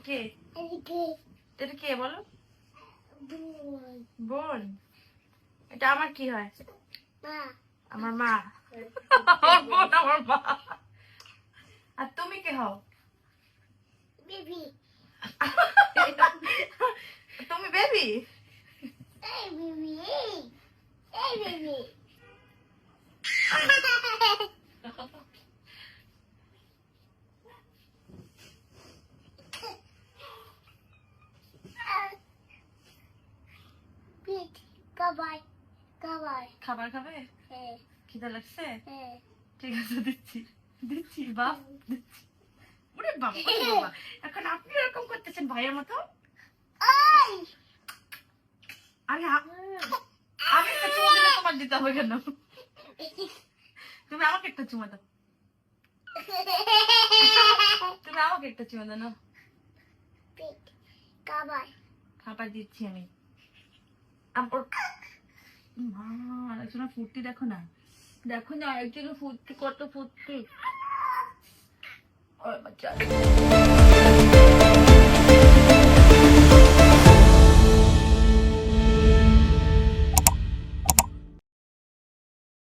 কে এটা কে বলো? বোন। এটা আমার কি হয়? আমার মা। আমার বোন আমার মা। আর তুমি কে হও? বেবি। তুমি বেবি? এই বেবি, এই বেবি। খাবার খাবার খাবার খাবে? হ্যাঁ খিদা লাগছে? হ্যাঁ ঠিক আছে দিচ্ছি দিচ্ছি বাপ দিচ্ছি। ওরে বাবা ওরে বাবা, এখন আপনি এরকম করতেছেন ভাইয়ের মতো? ওই আরে আমি একটা চুমা দিলে তোমার দিতে হবে কেন? তুমি আমাকে একটা চুমা দাও, তুমি আমাকে একটা চুমা দাও না। খাবার খাবার দিচ্ছি আমি। মা একজনের ফুর্তি দেখো না, দেখো না একজনের ফুর্তি, কত ফুর্তি। ও বাচ্চা